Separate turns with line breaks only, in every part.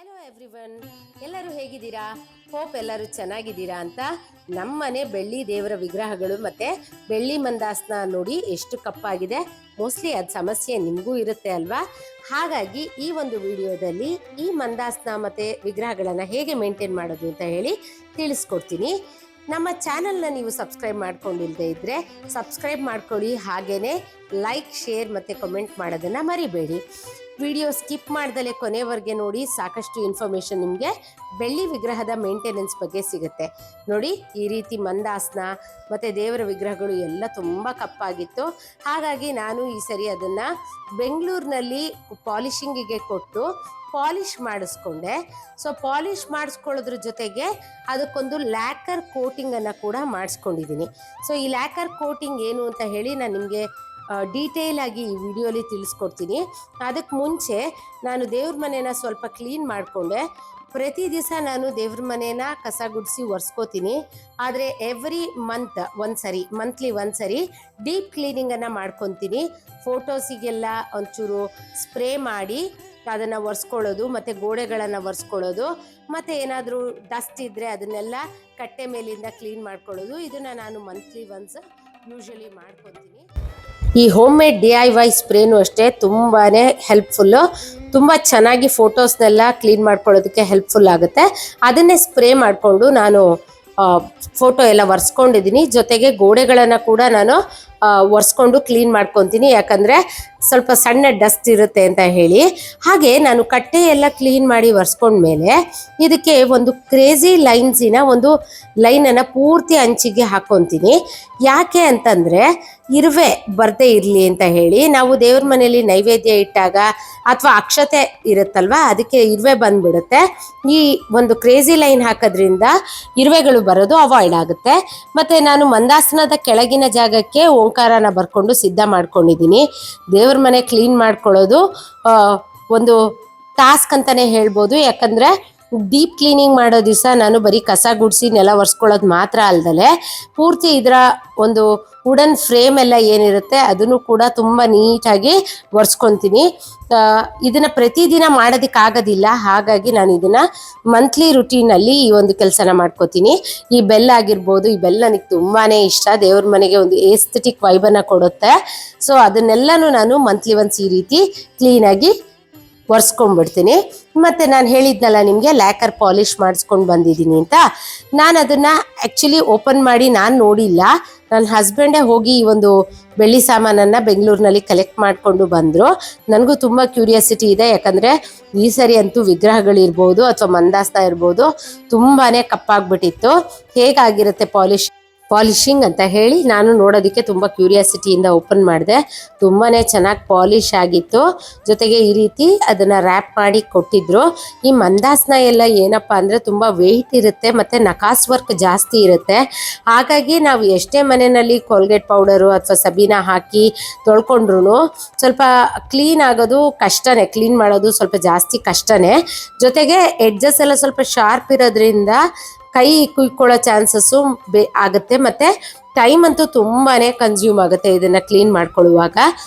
Hello everyone, ಎಲ್ಲರೂ ಹೇಗಿದ್ದೀರಾ? Hope ಎಲ್ಲರೂ ಚೆನ್ನಾಗಿದ್ದೀರಾ ಅಂತ. ನಮ್ಮನೆ ಬೆಳ್ಳಿ ದೇವರ ವಿಗ್ರಹಗಳು ಮತ್ತೆ ಬೆಳ್ಳಿ ಮಂದಾಸನ ನೋಡಿ ಎಷ್ಟು ಕಪ್ಪಾಗಿದೆ. ಮೋಸ್ಟ್ಲಿ ಅದು ಸಮಸ್ಯೆ ನಿಮಗೂ ಇರುತ್ತೆ ಅಲ್ವಾ? ಹಾಗಾಗಿ ಈ ಒಂದು ವಿಡಿಯೋದಲ್ಲಿ ಈ ಮಂದಾಸನ ಮತ್ತೆ ವಿಗ್ರಹಗಳನ್ನು ಹೇಗೆ ಮೇಂಟೈನ್ ಮಾಡೋದು ಅಂತ ಹೇಳಿ ತಿಳಿಸ್ಕೊಡ್ತೀನಿ. ನಮ್ಮ ಚಾನಲ್ನ ನೀವು ಸಬ್ಸ್ಕ್ರೈಬ್ ಮಾಡ್ಕೊಂಡಿಲ್ಲದೆ ಇದ್ದರೆ ಸಬ್ಸ್ಕ್ರೈಬ್ ಮಾಡ್ಕೊಳ್ಳಿ. ಹಾಗೆಯೇ ಲೈಕ್, ಶೇರ್ ಮತ್ತು ಕಮೆಂಟ್ ಮಾಡೋದನ್ನು ಮರಿಬೇಡಿ. ವಿಡಿಯೋ ಸ್ಕಿಪ್ ಮಾಡ್ದಲೇ ಕೊನೆವರೆಗೆ ನೋಡಿ. ಸಾಕಷ್ಟು ಇನ್ಫಾರ್ಮೇಷನ್ ನಿಮಗೆ ಬೆಳ್ಳಿ ವಿಗ್ರಹದ ಮೇಂಟೆನೆನ್ಸ್ ಬಗ್ಗೆ ಸಿಗುತ್ತೆ. ನೋಡಿ, ಈ ರೀತಿ ಮಂದಾಸನ ಮತ್ತು ದೇವರ ವಿಗ್ರಹಗಳು ಎಲ್ಲ ತುಂಬ ಕಪ್ಪಾಗಿತ್ತು. ಹಾಗಾಗಿ ನಾನು ಈ ಸರಿ ಅದನ್ನು ಬೆಂಗಳೂರಿನಲ್ಲಿ ಪಾಲಿಶಿಂಗಿಗೆ ಕೊಟ್ಟು ಪಾಲಿಷ್ ಮಾಡಿಸ್ಕೊಂಡೆ. ಸೊ ಪಾಲಿಷ್ ಮಾಡಿಸ್ಕೊಳ್ಳೋದ್ರ ಜೊತೆಗೆ ಅದಕ್ಕೊಂದು ಲ್ಯಾಕರ್ ಕೋಟಿಂಗನ್ನು ಕೂಡ ಮಾಡಿಸ್ಕೊಂಡಿದ್ದೀನಿ. ಸೊ ಈ ಲ್ಯಾಕರ್ ಕೋಟಿಂಗ್ ಏನು ಅಂತ ಹೇಳಿ ನಾನು ನಿಮಗೆ ಡೀಟೇಲ್ ಆಗಿ ಈ ವಿಡಿಯೋಲಿ ತಿಳಿಸ್ಕೊಡ್ತೀನಿ. ಅದಕ್ಕೆ ಮುಂಚೆ ನಾನು ದೇವ್ರ ಮನೇನ ಸ್ವಲ್ಪ ಕ್ಲೀನ್ ಮಾಡಿಕೊಂಡೆ. ಪ್ರತಿ ದಿವಸ ನಾನು ದೇವ್ರ ಮನೇನ ಕಸ ಗುಡಿಸಿ ಒರೆಸ್ಕೋತೀನಿ. ಆದರೆ ಎವ್ರಿ ಮಂತ್ಲಿ ಒಂದ್ಸರಿ ಡೀಪ್ ಕ್ಲೀನಿಂಗನ್ನು ಮಾಡ್ಕೊತೀನಿ. ಫೋಟೋಸಿಗೆಲ್ಲ ಒಂಚೂರು ಸ್ಪ್ರೇ ಮಾಡಿ ಅದನ್ನು ಒರೆಸ್ಕೊಳ್ಳೋದು, ಮತ್ತು ಗೋಡೆಗಳನ್ನು ಒರೆಸ್ಕೊಳ್ಳೋದು, ಮತ್ತು ಏನಾದರೂ ಡಸ್ಟ್ ಇದ್ದರೆ ಅದನ್ನೆಲ್ಲ ಕಟ್ಟೆ ಮೇಲಿಂದ ಕ್ಲೀನ್ ಮಾಡ್ಕೊಳ್ಳೋದು. ಇದನ್ನು ನಾನು ಮಂತ್ಲಿ ಒನ್ಸ್ ಯೂಶಲಿ ಮಾಡ್ಕೊತೀನಿ. ಈ ಹೋಮ್ ಮೇಡ್ DIY ಸ್ಪ್ರೇನು ಅಷ್ಟೇ ತುಂಬಾ ಹೆಲ್ಪ್ಫುಲ್ಲು. ತುಂಬ ಚೆನ್ನಾಗಿ ಫೋಟೋಸ್ನೆಲ್ಲ ಕ್ಲೀನ್ ಮಾಡ್ಕೊಳ್ಳೋದಕ್ಕೆ ಹೆಲ್ಪ್ಫುಲ್ ಆಗುತ್ತೆ. ಅದನ್ನೇ ಸ್ಪ್ರೇ ಮಾಡಿಕೊಂಡು ನಾನು ಫೋಟೋ ಎಲ್ಲ ಒರೆಸ್ಕೊಂಡಿದ್ದೀನಿ. ಜೊತೆಗೆ ಗೋಡೆಗಳನ್ನು ಕೂಡ ನಾನು ಒರೆಸ್ಕೊಂಡು ಕ್ಲೀನ್ ಮಾಡ್ಕೊತೀನಿ, ಯಾಕಂದರೆ ಸ್ವಲ್ಪ ಸಣ್ಣ ಡಸ್ಟ್ ಇರುತ್ತೆ ಅಂತ ಹೇಳಿ. ಹಾಗೆ ನಾನು ಕಟ್ಟೆ ಎಲ್ಲ ಕ್ಲೀನ್ ಮಾಡಿ ಒರೆಸ್ಕೊಂಡ್ಮೇಲೆ ಇದಕ್ಕೆ ಒಂದು ಕ್ರೇಜಿ ಲೈನ್ಸಿನ ಒಂದು ಲೈನನ್ನು ಪೂರ್ತಿ ಅಂಚಿಗೆ ಹಾಕ್ಕೊತೀನಿ. ಯಾಕೆ ಅಂತಂದರೆ ಇರುವೆ ಬರದೇ ಇರಲಿ ಅಂತ ಹೇಳಿ. ನಾವು ದೇವ್ರ ಮನೆಯಲ್ಲಿ ನೈವೇದ್ಯ ಇಟ್ಟಾಗ ಅಥವಾ ಅಕ್ಷತೆ ಇರುತ್ತಲ್ವ, ಅದಕ್ಕೆ ಇರುವೆ ಬಂದುಬಿಡುತ್ತೆ. ಈ ಒಂದು ಕ್ರೇಜಿ ಲೈನ್ ಹಾಕೋದ್ರಿಂದ ಇರುವೆಗಳು ಬರೋದು ಅವಾಯ್ಡ್ ಆಗುತ್ತೆ. ಮತ್ತು ನಾನು ಮಂದಾಸನದ ಕೆಳಗಿನ ಜಾಗಕ್ಕೆ ಓಂಕಾರನ ಬರ್ಕೊಂಡು ಸಿದ್ಧ ಮಾಡ್ಕೊಂಡಿದ್ದೀನಿ. ದೇವ್ರ ಮನೆ ಕ್ಲೀನ್ ಮಾಡ್ಕೊಳ್ಳೋದು ಒಂದು ಟಾಸ್ಕ್ ಅಂತಲೇ ಹೇಳ್ಬೋದು. ಯಾಕಂದರೆ ಡೀಪ್ ಕ್ಲೀನಿಂಗ್ ಮಾಡೋ ದಿವಸ ನಾನು ಬರೀ ಕಸ ಗುಡಿಸಿ ನೆಲ ಒರೆಸ್ಕೊಳ್ಳೋದು ಮಾತ್ರ ಅಲ್ದಲೆ ಪೂರ್ತಿ ಇದರ ಒಂದು ವುಡನ್ ಫ್ರೇಮ್ ಎಲ್ಲ ಏನಿರುತ್ತೆ ಅದನ್ನು ಕೂಡ ತುಂಬ ನೀಟಾಗಿ ಒರೆಸ್ಕೊತೀನಿ. ಇದನ್ನು ಪ್ರತಿದಿನ ಮಾಡೋದಕ್ಕಾಗೋದಿಲ್ಲ. ಹಾಗಾಗಿ ನಾನು ಇದನ್ನು ಮಂತ್ಲಿ ರುಟೀನಲ್ಲಿ ಈ ಒಂದು ಕೆಲಸನ ಮಾಡ್ಕೋತೀನಿ. ಈ ಬೆಲ್ ಆಗಿರ್ಬೋದು, ಈ ಬೆಲ್ ನನಗೆ ತುಂಬಾ ಇಷ್ಟ. ದೇವ್ರ ಮನೆಗೆ ಒಂದು ಏಸ್ಥೆಟಿಕ್ ವೈಬನ್ನು ಕೊಡುತ್ತೆ. ಸೊ ಅದನ್ನೆಲ್ಲನೂ ನಾನು ಮಂತ್ಲಿ ಒನ್ಸ್ ಈ ರೀತಿ ಕ್ಲೀನಾಗಿ ಒರೆಸ್ಕೊಂಡ್ಬಿಡ್ತೀನಿ. ಮತ್ತು ನಾನು ಹೇಳಿದ್ನಲ್ಲ ನಿಮಗೆ ಲ್ಯಾಕರ್ ಪಾಲಿಷ್ ಮಾಡಿಸ್ಕೊಂಡು ಬಂದಿದ್ದೀನಿ ಅಂತ. ನಾನು ಅದನ್ನು ಆ್ಯಕ್ಚುಲಿ ಓಪನ್ ಮಾಡಿ ನಾನು ನೋಡಿಲ್ಲ. ನನ್ನ ಹಸ್ಬೆಂಡೇ ಹೋಗಿ ಈ ಒಂದು ಬೆಳ್ಳಿ ಸಾಮಾನನ್ನು ಬೆಂಗಳೂರಿನಲ್ಲಿ ಕಲೆಕ್ಟ್ ಮಾಡಿಕೊಂಡು ಬಂದರು. ನನಗೂ ತುಂಬ ಕ್ಯೂರಿಯಾಸಿಟಿ ಇದೆ, ಯಾಕಂದರೆ ಈ ಸರಿ ಅಂತೂ ವಿಗ್ರಹಗಳಿರ್ಬೋದು ಅಥವಾ ಮಂದಾಸನ ಇರ್ಬೋದು ತುಂಬಾ ಕಪ್ಪಾಗ್ಬಿಟ್ಟಿತ್ತು. ಹೇಗಾಗಿರುತ್ತೆ ಪಾಲಿಷಿಂಗ್ ಅಂತ ಹೇಳಿ ನಾನು ನೋಡೋದಕ್ಕೆ ತುಂಬ ಕ್ಯೂರಿಯಾಸಿಟಿಯಿಂದ ಓಪನ್ ಮಾಡಿದೆ. ತುಂಬಾ ಚೆನ್ನಾಗಿ ಪಾಲಿಷ್ ಆಗಿತ್ತು. ಜೊತೆಗೆ ಈ ರೀತಿ ಅದನ್ನು ರ್ಯಾಪ್ ಮಾಡಿ ಕೊಟ್ಟಿದ್ರು. ಈ ಮಂದಾಸನ ಎಲ್ಲ ಏನಪ್ಪ ಅಂದರೆ ತುಂಬ ವೆಯ್ಟ್ ಇರುತ್ತೆ ಮತ್ತು ನಕಾಸ್ ವರ್ಕ್ ಜಾಸ್ತಿ ಇರುತ್ತೆ. ಹಾಗಾಗಿ ನಾವು ಎಷ್ಟೇ ಮನೆಯಲ್ಲಿ ಕೋಲ್ಗೇಟ್ ಪೌಡರು ಅಥವಾ ಸಬೀನಾ ಹಾಕಿ ತೊಳ್ಕೊಂಡ್ರು ಸ್ವಲ್ಪ ಕ್ಲೀನ್ ಆಗೋದು ಕಷ್ಟನೇ, ಕ್ಲೀನ್ ಮಾಡೋದು ಸ್ವಲ್ಪ ಜಾಸ್ತಿ ಕಷ್ಟನೇ. ಜೊತೆಗೆ ಎಡ್ಜಸ್ ಎಲ್ಲ ಸ್ವಲ್ಪ ಶಾರ್ಪ್ ಇರೋದ್ರಿಂದ ಕೈ ಕುಯ್ಕೊಳ್ಳೋ ಚಾನ್ಸಸ್ಸು ಆಗುತ್ತೆ. ಮತ್ತು ಟೈಮ್ ಅಂತೂ ತುಂಬಾ ಕನ್ಸ್ಯೂಮ್ ಆಗುತ್ತೆ ಇದನ್ನು ಕ್ಲೀನ್ ಮಾಡ್ಕೊಳ್ಳುವಾಗ.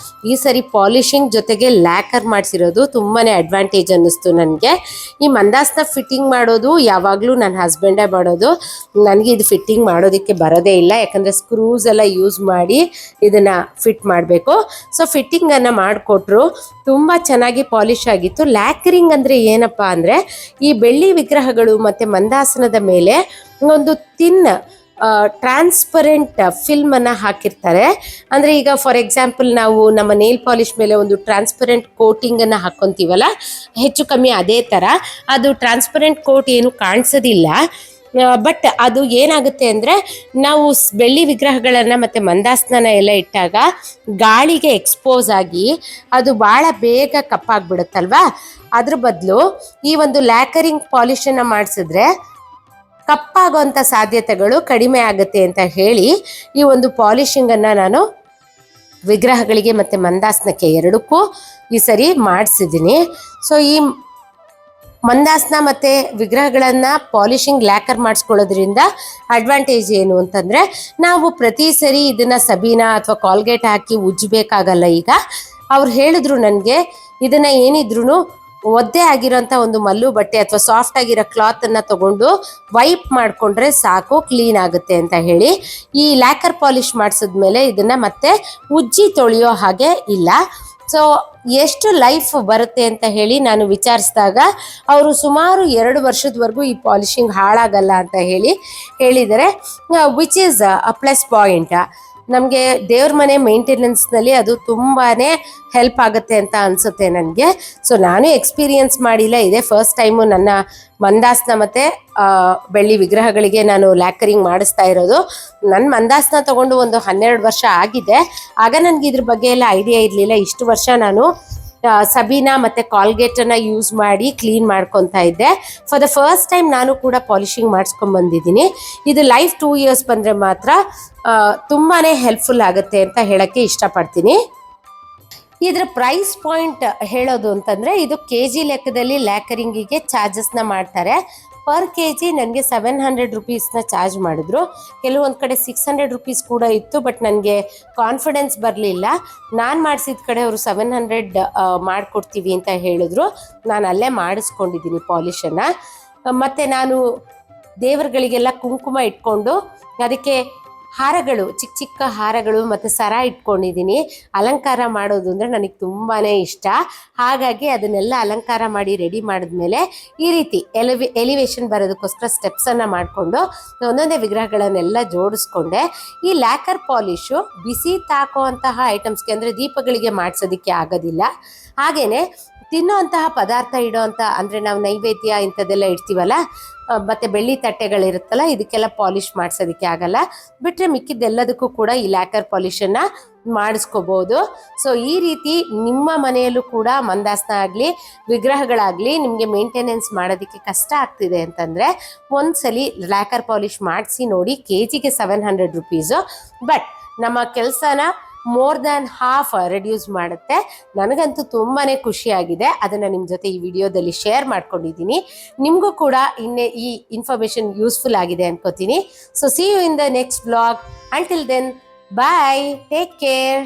ಈ ಸರಿ ಪಾಲಿಷಿಂಗ್ ಜೊತೆಗೆ ಲ್ಯಾಕರ್ ಮಾಡಿಸಿರೋದು ತುಂಬಾ ಅಡ್ವಾಂಟೇಜ್ ಅನ್ನಿಸ್ತು ನನಗೆ. ಈ ಮಂದಾಸನ ಫಿಟ್ಟಿಂಗ್ ಮಾಡೋದು ಯಾವಾಗಲೂ ನನ್ನ ಹಸ್ಬೆಂಡೇ ಮಾಡೋದು. ನನಗೆ ಇದು ಫಿಟ್ಟಿಂಗ್ ಮಾಡೋದಕ್ಕೆ ಬರೋದೇ ಇಲ್ಲ, ಯಾಕಂದರೆ ಸ್ಕ್ರೂಸ್ ಎಲ್ಲ ಯೂಸ್ ಮಾಡಿ ಇದನ್ನು ಫಿಟ್ ಮಾಡಬೇಕು. ಸೊ ಫಿಟ್ಟಿಂಗನ್ನು ಮಾಡಿಕೊಟ್ರು. ತುಂಬ ಚೆನ್ನಾಗಿ ಪಾಲಿಷ್ ಆಗಿತ್ತು. ಲ್ಯಾಕರಿಂಗ್ ಅಂದರೆ ಏನಪ್ಪ ಅಂದರೆ ಈ ಬೆಳ್ಳಿ ವಿಗ್ರಹಗಳು ಮತ್ತು ಮಂದಾಸನದ ಮೇಲೆ ಒಂದು ಟ್ರಾನ್ಸ್ಪರೆಂಟ್ ಫಿಲ್ಮನ್ನು ಹಾಕಿರ್ತಾರೆ. ಅಂದರೆ ಈಗ ಫಾರ್ ಎಕ್ಸಾಂಪಲ್ ನಾವು ನಮ್ಮ ನೇಲ್ ಪಾಲಿಷ್ ಮೇಲೆ ಒಂದು ಟ್ರಾನ್ಸ್ಪರೆಂಟ್ ಕೋಟಿಂಗನ್ನು ಹಾಕ್ಕೊತೀವಲ್ಲ, ಹೆಚ್ಚು ಕಮ್ಮಿ ಅದೇ ಥರ ಅದು ಟ್ರಾನ್ಸ್ಪರೆಂಟ್ ಕೋಟ್ ಏನು ಕಾಣಿಸೋದಿಲ್ಲ. ಬಟ್ ಅದು ಏನಾಗುತ್ತೆ ಅಂದರೆ ನಾವು ಬೆಳ್ಳಿ ವಿಗ್ರಹಗಳನ್ನು ಮತ್ತು ಮಂದಾಸನ ಎಲ್ಲ ಇಟ್ಟಾಗ ಗಾಳಿಗೆ ಎಕ್ಸ್ಪೋಸ್ ಆಗಿ ಅದು ಭಾಳ ಬೇಗ ಕಪ್ಪಾಗ್ಬಿಡುತ್ತಲ್ವ. ಅದ್ರ ಬದಲು ಈ ಒಂದು ಲ್ಯಾಕರಿಂಗ್ ಪಾಲಿಷನ್ನು ಮಾಡಿಸಿದ್ರೆ ಕಪ್ಪಾಗೋಂಥ ಸಾಧ್ಯತೆಗಳು ಕಡಿಮೆ ಆಗುತ್ತೆ ಅಂತ ಹೇಳಿ ಈ ಒಂದು ಪಾಲಿಷಿಂಗನ್ನು ನಾನು ವಿಗ್ರಹಗಳಿಗೆ ಮತ್ತು ಮಂದಾಸನಕ್ಕೆ ಎರಡಕ್ಕೂ ಈ ಸರಿ ಮಾಡಿಸಿದ್ದೀನಿ. ಸೊ ಈ ಮಂದಾಸನ ಮತ್ತು ವಿಗ್ರಹಗಳನ್ನು ಪಾಲಿಷಿಂಗ್ ಲ್ಯಾಕರ್ ಮಾಡಿಸ್ಕೊಳ್ಳೋದ್ರಿಂದ ಅಡ್ವಾಂಟೇಜ್ ಏನು ಅಂತಂದರೆ ನಾವು ಪ್ರತಿ ಸರಿ ಇದನ್ನು ಸಬೀನಾ ಅಥವಾ ಕಾಲ್ಗೇಟ್ ಹಾಕಿ ಉಜ್ಜಬೇಕಾಗಲ್ಲ. ಈಗ ಅವ್ರು ಹೇಳಿದ್ರು ನನಗೆ ಇದನ್ನು ಏನಿದ್ರು ಒದ್ದೆ ಆಗಿರೋಂಥ ಒಂದು ಮಲ್ಲು ಬಟ್ಟೆ ಅಥವಾ ಸಾಫ್ಟ್ ಆಗಿರೋ ಕ್ಲಾತನ್ನು ತಗೊಂಡು ವೈಪ್ ಮಾಡಿಕೊಂಡ್ರೆ ಸಾಕು, ಕ್ಲೀನ್ ಆಗುತ್ತೆ ಅಂತ ಹೇಳಿ. ಈ ಲ್ಯಾಕರ್ ಪಾಲಿಷ್ ಮಾಡಿಸಿದ್ಮೇಲೆ ಇದನ್ನು ಮತ್ತೆ ಉಜ್ಜಿ ತೊಳೆಯೋ ಹಾಗೆ ಇಲ್ಲ. ಸೊ ಎಷ್ಟು ಲೈಫ್ ಬರುತ್ತೆ ಅಂತ ಹೇಳಿ ನಾನು ವಿಚಾರಿಸಿದಾಗ ಅವರು ಸುಮಾರು 2 ವರ್ಷದವರೆಗೂ ಈ ಪಾಲಿಷಿಂಗ್ ಹಾಳಾಗಲ್ಲ ಅಂತ ಹೇಳಿದರೆ, which is a plus point. ನಮಗೆ ದೇವ್ರ ಮನೆ ಮೇಂಟೆನೆನ್ಸ್ನಲ್ಲಿ ಅದು ತುಂಬಾ ಹೆಲ್ಪ್ ಆಗುತ್ತೆ ಅಂತ ಅನಿಸುತ್ತೆ ನನಗೆ. ಸೊ ನಾನು ಎಕ್ಸ್ಪೀರಿಯನ್ಸ್ ಮಾಡಿಲ್ಲ, ಇದೇ ಫಸ್ಟ್ ಟೈಮು ನನ್ನ ಮಂದಾಸನ ಮತ್ತು ಬೆಳ್ಳಿ ವಿಗ್ರಹಗಳಿಗೆ ನಾನು ಲ್ಯಾಕರಿಂಗ್ ಮಾಡಿಸ್ತಾ ಇರೋದು. ನನ್ನ ಮಂದಾಸನ ತೊಗೊಂಡು ಒಂದು 12 ವರ್ಷ ಆಗಿದೆ. ಆಗ ನನಗೆ ಇದ್ರ ಬಗ್ಗೆ ಎಲ್ಲ ಐಡಿಯಾ ಇರಲಿಲ್ಲ. ಇಷ್ಟು ವರ್ಷ ನಾನು ಸಬೀನಾ ಮತ್ತು ಕಾಲ್ಗೇಟನ್ನು ಯೂಸ್ ಮಾಡಿ ಕ್ಲೀನ್ ಮಾಡ್ಕೊತಾ ಇದ್ದೆ. ಫಾರ್ ದ ಫಸ್ಟ್ ಟೈಮ್ ನಾನು ಕೂಡ ಪಾಲಿಷಿಂಗ್ ಮಾಡಿಸ್ಕೊಂಡ್ಬಂದಿದ್ದೀನಿ. ಇದು ಲೈಫ್ 2 ಇಯರ್ಸ್ ಬಂದರೆ ಮಾತ್ರ ತುಂಬಾ ಹೆಲ್ಪ್ಫುಲ್ ಆಗುತ್ತೆ ಅಂತ ಹೇಳೋಕ್ಕೆ ಇಷ್ಟಪಡ್ತೀನಿ. ಇದರ ಪ್ರೈಸ್ ಪಾಯಿಂಟ್ ಹೇಳೋದು ಅಂತಂದರೆ, ಇದು KG ಲೆಕ್ಕದಲ್ಲಿ ಲ್ಯಾಕರಿಂಗಿಗೆ ಚಾರ್ಜಸ್ನ ಮಾಡ್ತಾರೆ. ಪರ್ KG ನನಗೆ 700 ರುಪೀಸ್ನ ಚಾರ್ಜ್ ಮಾಡಿದ್ರು. ಕೆಲವೊಂದು ಕಡೆ 600 ರುಪೀಸ್ ಕೂಡ ಇತ್ತು, ಬಟ್ ನನಗೆ ಕಾನ್ಫಿಡೆನ್ಸ್ ಬರಲಿಲ್ಲ. ನಾನು ಮಾಡಿಸಿದ ಕಡೆ ಅವರು 700 ಮಾಡಿಕೊಡ್ತೀವಿ ಅಂತ ಹೇಳಿದ್ರು. ನಾನು ಅಲ್ಲೇ ಮಾಡಿಸ್ಕೊಂಡಿದ್ದೀನಿ ಪಾಲಿಷನ್ನು. ಮತ್ತು ನಾನು ದೇವರುಗಳಿಗೆಲ್ಲ ಕುಂಕುಮ ಇಟ್ಕೊಂಡು ಅದಕ್ಕೆ ಹಾರಗಳು, ಚಿಕ್ಕ ಚಿಕ್ಕ ಹಾರಗಳು ಮತ್ತು ಸರ ಇಟ್ಕೊಂಡಿದ್ದೀನಿ. ಅಲಂಕಾರ ಮಾಡೋದು ಅಂದರೆ ನನಗೆ ತುಂಬಾ ಇಷ್ಟ. ಹಾಗಾಗಿ ಅದನ್ನೆಲ್ಲ ಅಲಂಕಾರ ಮಾಡಿ ರೆಡಿ ಮಾಡಿದ್ಮೇಲೆ ಈ ರೀತಿ ಎಲಿವೇಶನ್ ಬರೋದಕ್ಕೋಸ್ಕರ ಸ್ಟೆಪ್ಸನ್ನು ಮಾಡಿಕೊಂಡು ಒಂದೊಂದೇ ವಿಗ್ರಹಗಳನ್ನೆಲ್ಲ ಜೋಡಿಸ್ಕೊಂಡೆ. ಈ ಲ್ಯಾಕರ್ ಪಾಲಿಶು ಬಿಸಿ ತಾಕುವಂತಹ ಐಟಮ್ಸ್ಗೆ, ಅಂದರೆ ದೀಪಗಳಿಗೆ ಮಾಡಿಸೋದಕ್ಕೆ ಆಗೋದಿಲ್ಲ. ಹಾಗೆಯೇ ತಿನ್ನೋಂತಹ ಪದಾರ್ಥ ಇಡೋವಂಥ, ಅಂದರೆ ನಾವು ನೈವೇದ್ಯ ಇಂಥದ್ದೆಲ್ಲ ಇಡ್ತೀವಲ್ಲ, ಮತ್ತು ಬೆಳ್ಳಿ ತಟ್ಟೆಗಳಿರುತ್ತಲ್ಲ, ಇದಕ್ಕೆಲ್ಲ ಪಾಲಿಷ್ ಮಾಡಿಸೋದಕ್ಕೆ ಆಗಲ್ಲ. ಬಿಟ್ಟರೆ ಮಿಕ್ಕಿದ್ದೆಲ್ಲದಕ್ಕೂ ಕೂಡ ಈ ಲ್ಯಾಕರ್ ಪಾಲಿಷನ್ನು ಮಾಡಿಸ್ಕೋಬೋದು. ಸೊ ಈ ರೀತಿ ನಿಮ್ಮ ಮನೆಯಲ್ಲೂ ಕೂಡ ಮಂದಾಸನ ಆಗಲಿ ವಿಗ್ರಹಗಳಾಗಲಿ ನಿಮಗೆ ಮೇಂಟೆನೆನ್ಸ್ ಮಾಡೋದಕ್ಕೆ ಕಷ್ಟ ಆಗ್ತಿದೆ ಅಂತಂದರೆ ಒಂದ್ಸಲಿ ಲ್ಯಾಕರ್ ಪಾಲಿಷ್ ಮಾಡಿಸಿ ನೋಡಿ. KGಗೆ 700 ರುಪೀಸು, ಬಟ್ ನಮ್ಮ ಕೆಲಸನ ಮೋರ್ ದ್ಯಾನ್ ಹಾಫ್ ರೆಡ್ಯೂಸ್ ಮಾಡುತ್ತೆ. ನನಗಂತೂ ತುಂಬಾ ಖುಷಿಯಾಗಿದೆ. ಅದನ್ನು ನಿಮ್ಮ ಜೊತೆ ಈ ವಿಡಿಯೋದಲ್ಲಿ ಶೇರ್ ಮಾಡ್ಕೊಂಡಿದ್ದೀನಿ. ನಿಮಗೂ ಕೂಡ ಈ ಇನ್ಫಾರ್ಮೇಷನ್ ಯೂಸ್ಫುಲ್ ಆಗಿದೆ ಅನ್ಕೋತೀನಿ. So see you in the next vlog. Until then, bye, take care.